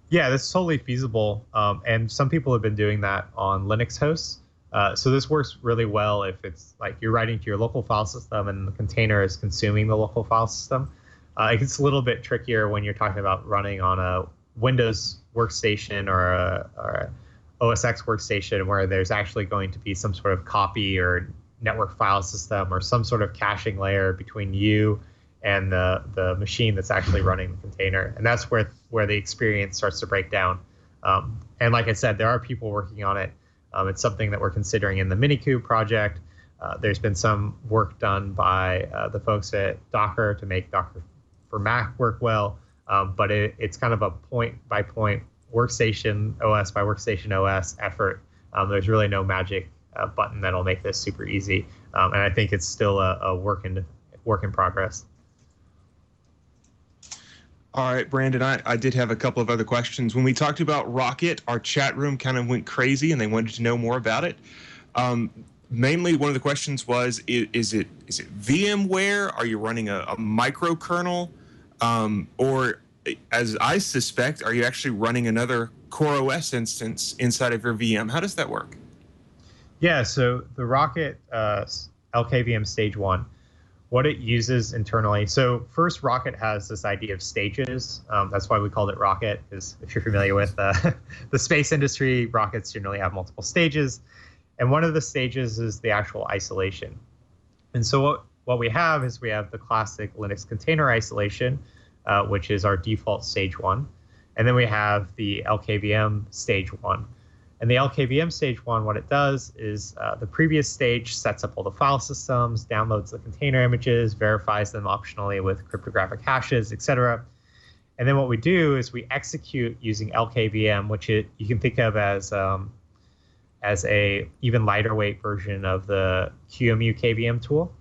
Yeah, that's totally feasible. And some people have been doing that on Linux hosts. So this works really well if it's like you're writing to your local file system and the container is consuming the local file system. It gets a little bit trickier when you're talking about running on a Windows workstation or a OS X workstation where there's actually going to be some sort of copy or network file system or some sort of caching layer between you and the machine that's actually running the container. And that's where the experience starts to break down. And like I said, there are people working on it. It's something that we're considering in the Minikube project. There's been some work done by the folks at Docker to make Docker for Mac work well. But it's kind of a point-by-point workstation OS by workstation OS effort. There's really no magic button that'll make this super easy, and I think it's still a work in progress. All right, Brandon, I did have a couple of other questions. When we talked about Rocket, our chat room kind of went crazy and they wanted to know more about it. Mainly, one of the questions was: is it VMware? Are you running a microkernel, or as I suspect, are you actually running another CoreOS instance inside of your VM? How does that work? Yeah, so the Rocket LKVM Stage 1, what it uses internally. So first, Rocket has this idea of stages. That's why we called it Rocket, because if you're familiar with the space industry, rockets generally have multiple stages. And one of the stages is the actual isolation. And so what we have is we have the classic Linux container isolation, which is our default stage 1. And then we have the LKVM stage 1. And the LKVM stage 1, what it does is the previous stage sets up all the file systems, downloads the container images, verifies them optionally with cryptographic hashes, etc. And then what we do is we execute using LKVM, which you can think of as a even lighter weight version of the QEMU KVM tool.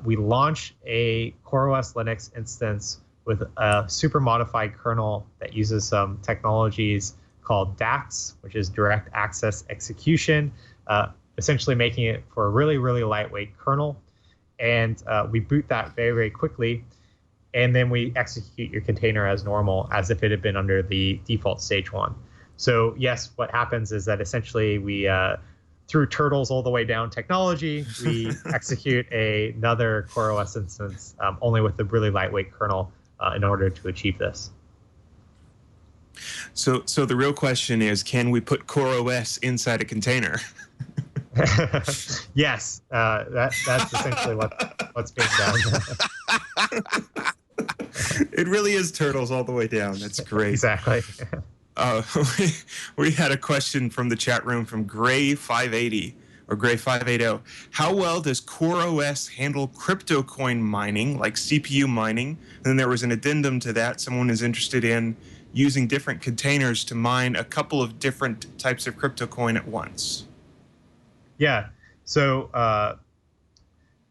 We launch a CoreOS Linux instance with a super modified kernel that uses some technologies called DAX, which is Direct Access Execution, essentially making it for a really, really lightweight kernel. And we boot that very, very quickly. And then we execute your container as normal, as if it had been under the default stage 1. So yes, what happens is that essentially we, through turtles all the way down technology, we execute another CoreOS instance only with the really lightweight kernel in order to achieve this. So the real question is, can we put CoreOS inside a container? Yes, that's essentially what's being done. It really is turtles all the way down. That's great. Exactly. We had a question from the chat room from Gray580 or Gray580. How well does CoreOS handle crypto coin mining, like CPU mining? And then there was an addendum to that. Someone is interested in using different containers to mine a couple of different types of crypto coin at once. Yeah. So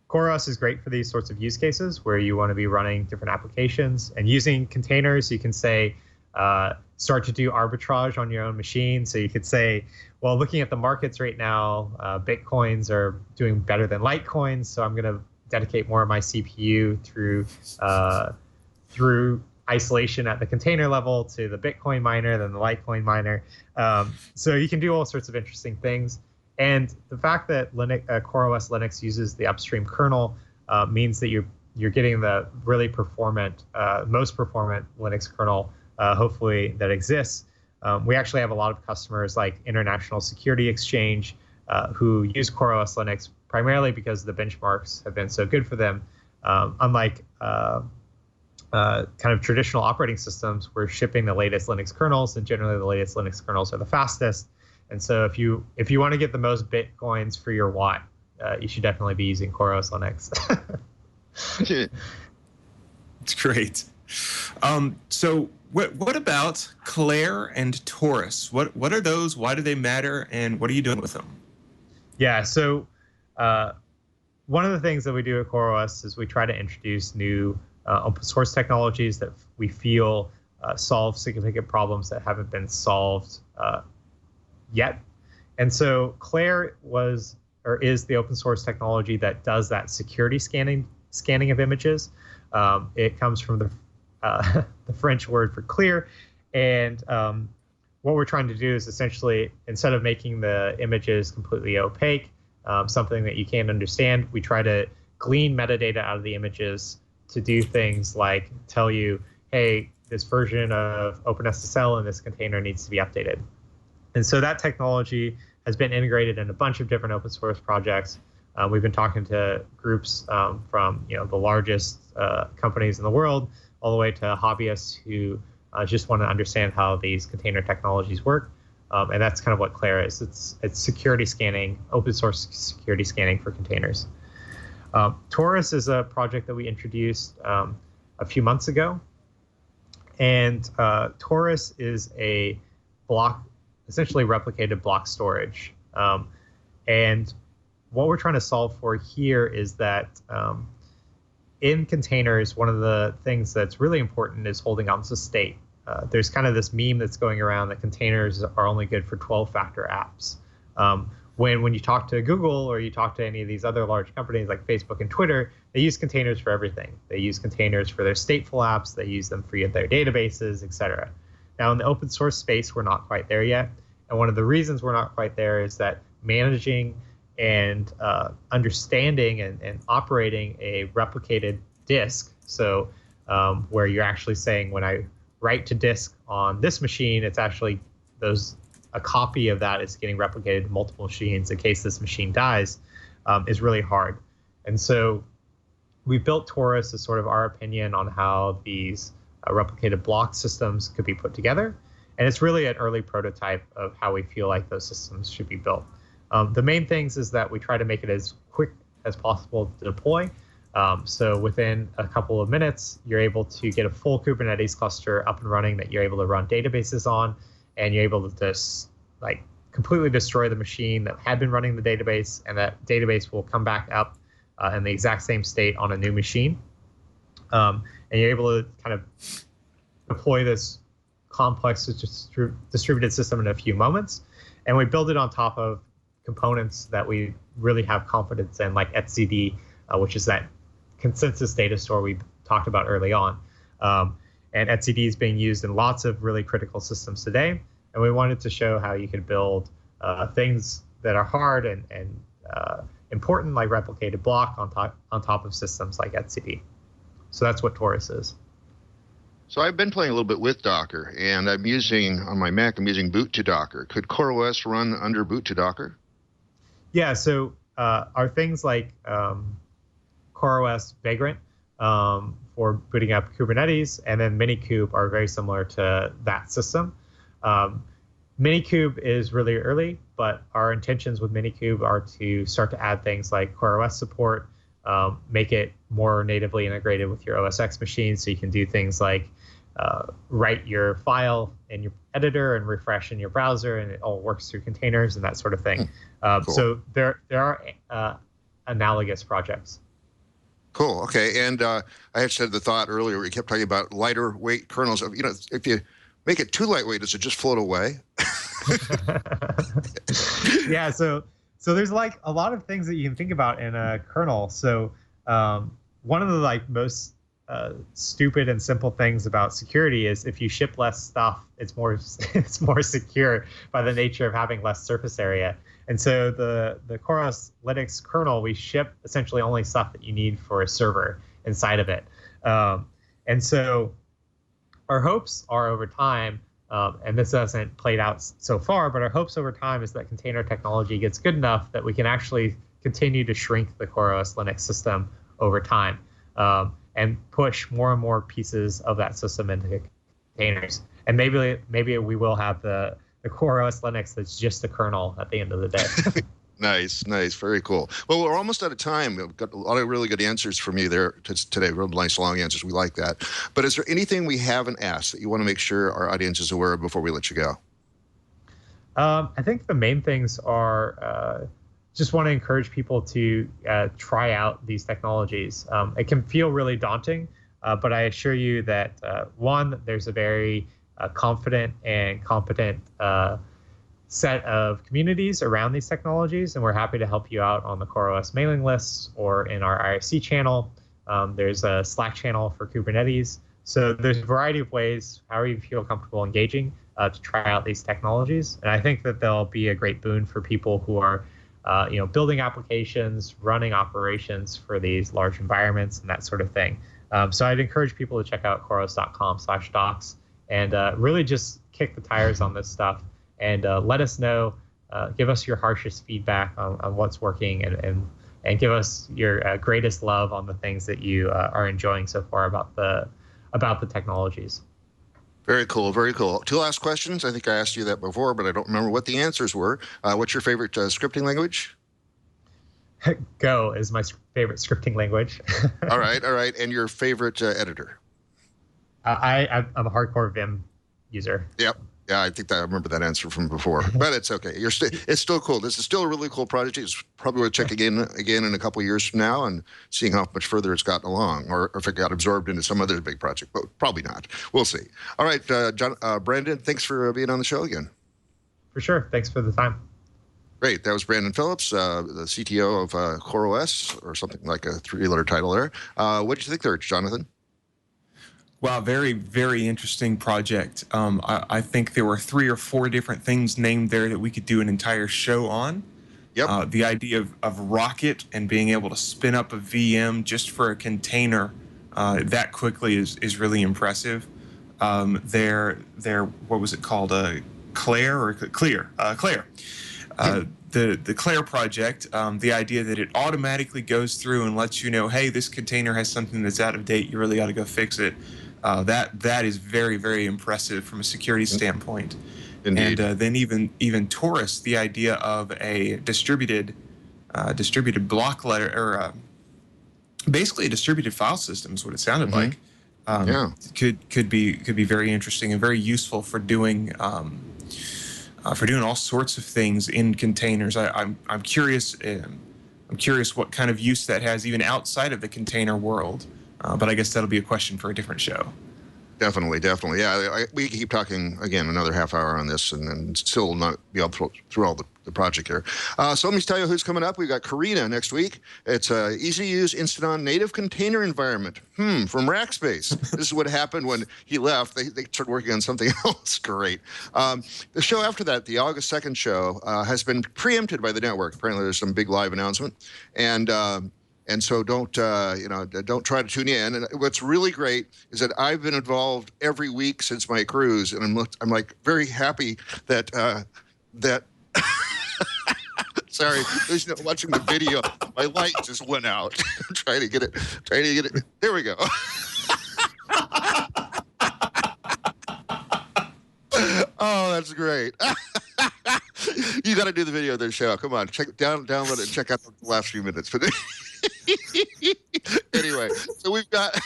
CoreOS is great for these sorts of use cases where you want to be running different applications. And using containers, you can say, start to do arbitrage on your own machine. So you could say, well, looking at the markets right now, Bitcoins are doing better than Litecoins, so I'm going to dedicate more of my CPU through isolation at the container level to the Bitcoin miner, then the Litecoin miner. So you can do all sorts of interesting things. And the fact that CoreOS Linux uses the upstream kernel means that you're getting the really most performant Linux kernel, hopefully, that exists. We actually have a lot of customers like International Security Exchange who use CoreOS Linux primarily because the benchmarks have been so good for them. Unlike kind of traditional operating systems, we're shipping the latest Linux kernels, and generally the latest Linux kernels are the fastest. And so if you want to get the most Bitcoins for your watt, you should definitely be using CoreOS Linux. It's great. So what about Clair and Taurus? What are those? Why do they matter? And what are you doing with them? Yeah, so one of the things that we do at CoreOS is we try to introduce new open source technologies that we feel solve significant problems that haven't been solved yet. And so Clair is the open source technology that does that security scanning of images. It comes from the French word for clear, and what we're trying to do is essentially, instead of making the images completely opaque, something that you can't understand, we try to glean metadata out of the images to do things like tell you, hey, this version of OpenSSL in this container needs to be updated. And so that technology has been integrated in a bunch of different open source projects. We've been talking to groups from the largest companies in the world, all the way to hobbyists who just want to understand how these container technologies work. And that's kind of what Clair is. It's security scanning, open source security scanning for containers. Taurus is a project that we introduced a few months ago. And Taurus is a essentially replicated block storage. And what we're trying to solve for here is that in containers, one of the things that's really important is holding on to state. There's kind of this meme that's going around that containers are only good for 12-factor apps. When you talk to Google or you talk to any of these other large companies like Facebook and Twitter, they use containers for everything. They use containers for their stateful apps. They use them for their databases, et cetera. Now, in the open source space, we're not quite there yet. And one of the reasons we're not quite there is that managing and understanding and operating a replicated disk, so where you're actually saying, when I write to disk on this machine, it's actually a copy of that is getting replicated to multiple machines in case this machine dies, is really hard. And so we built Taurus as sort of our opinion on how these replicated block systems could be put together. And it's really an early prototype of how we feel like those systems should be built. The main things is that we try to make it as quick as possible to deploy. So within a couple of minutes, you're able to get a full Kubernetes cluster up and running that you're able to run databases on, and you're able to just completely destroy the machine that had been running the database, and that database will come back up in the exact same state on a new machine. And you're able to kind of deploy this complex distributed system in a few moments. And we build it on top of components that we really have confidence in, like etcd, which is that consensus data store we talked about early on. And etcd is being used in lots of really critical systems today. And we wanted to show how you could build things that are hard and important, like replicated block on top of systems like etcd. So that's what Taurus is. So I've been playing a little bit with Docker, and on my Mac, I'm using boot to Docker. Could CoreOS run under boot to Docker? Yeah, so are things like CoreOS Vagrant for booting up Kubernetes, and then Minikube are very similar to that system. Minikube is really early, but our intentions with Minikube are to start to add things like CoreOS support, make it more natively integrated with your OS X machine, so you can do things like write your file in your editor and refresh in your browser, and it all works through containers and that sort of thing. Cool. So there are analogous projects. Cool. Okay. And I had said the thought earlier, we kept talking about lighter weight kernels. If you make it too lightweight, does it just float away? Yeah. So there's like a lot of things that you can think about in a kernel. So one of the most stupid and simple things about security is if you ship less stuff, it's more it's more secure by the nature of having less surface area. And so the CoreOS Linux kernel, we ship essentially only stuff that you need for a server inside of it. And so our hopes are over time, and this hasn't played out so far, but our hopes over time is that container technology gets good enough that we can actually continue to shrink the CoreOS Linux system over time, and push more and more pieces of that system into containers. And maybe we will have the CoreOS Linux that's just a kernel at the end of the day. Nice. Very cool. Well, we're almost out of time. We've got a lot of really good answers from you there today. Real nice long answers. We like that. But is there anything we haven't asked that you want to make sure our audience is aware of before we let you go? I think the main things are just want to encourage people to try out these technologies. It can feel really daunting, but I assure you that one, there's a very confident and competent set of communities around these technologies, and we're happy to help you out on the CoreOS mailing lists or in our IRC channel. There's a Slack channel for Kubernetes. So there's a variety of ways, however you feel comfortable engaging, to try out these technologies. And I think that they'll be a great boon for people who are building applications, running operations for these large environments and that sort of thing. So I'd encourage people to check out CoreOS.com/docs and really just kick the tires on this stuff and let us know, give us your harshest feedback on what's working and give us your greatest love on the things that you are enjoying so far about the technologies. Very cool. Very cool. Two last questions. I think I asked you that before, but I don't remember what the answers were. What's your favorite scripting language? Go is my favorite scripting language. All right. And your favorite editor? I'm a hardcore Vim user. Yep. Yeah, I think I remember that answer from before, but it's okay. It's still cool. This is still a really cool project. It's probably worth checking in again in a couple of years from now and seeing how much further it's gotten along, or if it got absorbed into some other big project, but probably not. We'll see. All right, Brandon, thanks for being on the show again. For sure. Thanks for the time. Great. That was Brandon Phillips, the CTO of CoreOS, or something like a three-letter title there. What did you think there, Jonathan? Wow, very, very interesting project. I think there were 3 or 4 different things named there that we could do an entire show on. Yep. The idea of Rocket and being able to spin up a VM just for a container that quickly is really impressive. Their what was it called? Claire. The Claire project, the idea that it automatically goes through and lets you know, hey, this container has something that's out of date. You really ought to go fix it. That is very, very impressive from a security standpoint. Indeed. And then even Taurus, the idea of a distributed block letter, or basically a distributed file system is what it sounded like. Yeah. Could be very interesting and very useful for doing all sorts of things in containers. I'm curious. I'm curious what kind of use that has even outside of the container world. But I guess that'll be a question for a different show. Definitely. Yeah, we keep talking, again, another half hour on this and still not be able to through all the project here. So let me tell you who's coming up. We've got Karina next week. It's an easy-to-use, instant-on native container environment from Rackspace. This is what happened when he left. They started working on something else. Great. The show after that, the August 2nd show, has been preempted by the network. Apparently there's some big live announcement. And so don't try to tune in. And what's really great is that I've been involved every week since my cruise, and I'm like very happy that sorry, watching the video, my light just went out. I'm trying to get it. There we go. Oh, that's great. You got to do the video of their show. Come on, download it and check out the last few minutes. Anyway, so we've got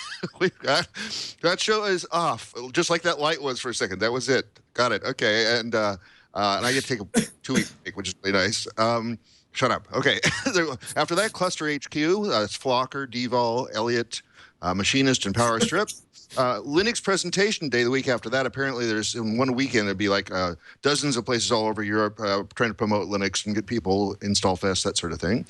that show is off, just like that light was for a second. That was it. Got it. Okay, and I get to take a 2-week break, which is really nice. Shut up. Okay. After that, Cluster HQ, it's Flocker, Devol, Elliot, Machinist and PowerStrip. Linux presentation day the week after that. Apparently, there's in one weekend, there'd be like dozens of places all over Europe trying to promote Linux and get people install fest, that sort of thing.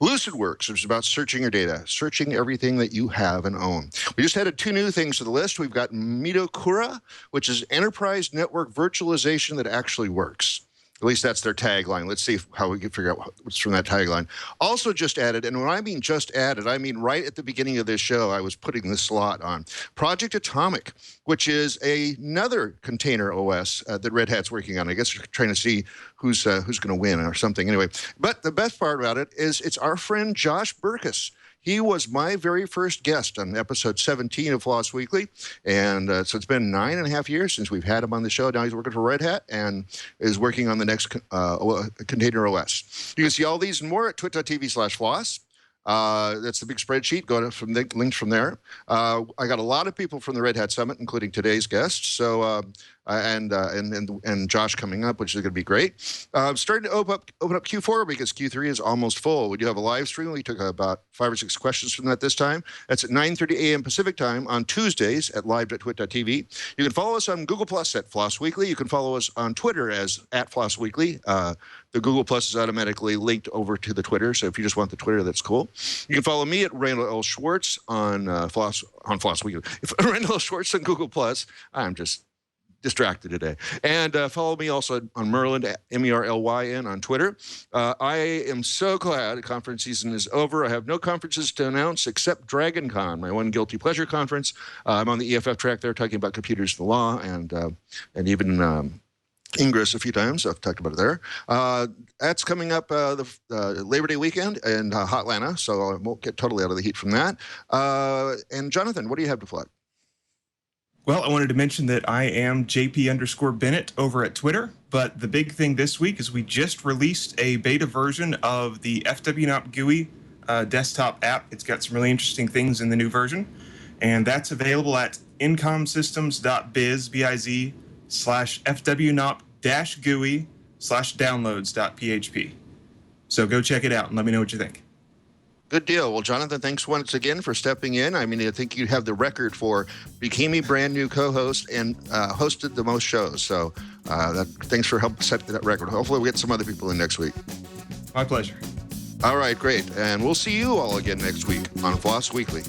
LucidWorks, which is about searching your data, searching everything that you have and own. We just added 2 new things to the list. We've got Midokura, which is enterprise network virtualization that actually works. At least that's their tagline. Let's see how we can figure out what's from that tagline. Also just added, and when I mean just added, I mean right at the beginning of this show, I was putting this slot on. Project Atomic, which is another container OS that Red Hat's working on. I guess we're trying to see who's going to win or something. Anyway, but the best part about it is it's our friend Josh Berkus. He was my very first guest on episode 17 of Floss Weekly. And so it's been 9.5 years since we've had him on the show. Now he's working for Red Hat and is working on the next container OS. You can see all these and more at twit.tv/Floss. That's the big spreadsheet. Go to from the links from there. I got a lot of people from the Red Hat Summit, including today's guest. So and Josh coming up, which is going to be great. Starting to open up Q4 because Q3 is almost full. We do have a live stream. We took about 5 or 6 questions from that this time. That's at 9:30 a.m. Pacific time on Tuesdays at live.twit.tv. You can follow us on Google Plus at Floss Weekly. You can follow us on Twitter as @Floss Weekly. The Google Plus is automatically linked over to the Twitter, so if you just want the Twitter, that's cool. You can follow me at Randall L. Schwartz on Floss Weekly. If Randall L. Schwartz on Google Plus, I'm just distracted today. And follow me also on Merlin, MERLYN on Twitter. I am so glad the conference season is over. I have no conferences to announce except DragonCon, my one guilty pleasure conference. I'm on the EFF track there talking about computers, the law, and even Ingress a few times. I've talked about it there. That's coming up the Labor Day weekend in Hotlanta, so I won't get totally out of the heat from that. And Jonathan, what do you have to plug? Well, I wanted to mention that I am JP_Bennett over at Twitter, but the big thing this week is we just released a beta version of the FWNOP GUI desktop app. It's got some really interesting things in the new version, and that's available at incom systems.biz/FWNOP-GUI/downloads.php. So go check it out and let me know what you think. Good deal. Well, Jonathan, thanks once again for stepping in. I mean, I think you have the record for became a brand new co-host and hosted the most shows. So thanks for helping set that record. Hopefully we'll get some other people in next week. My pleasure. All right, great. And we'll see you all again next week on Floss Weekly.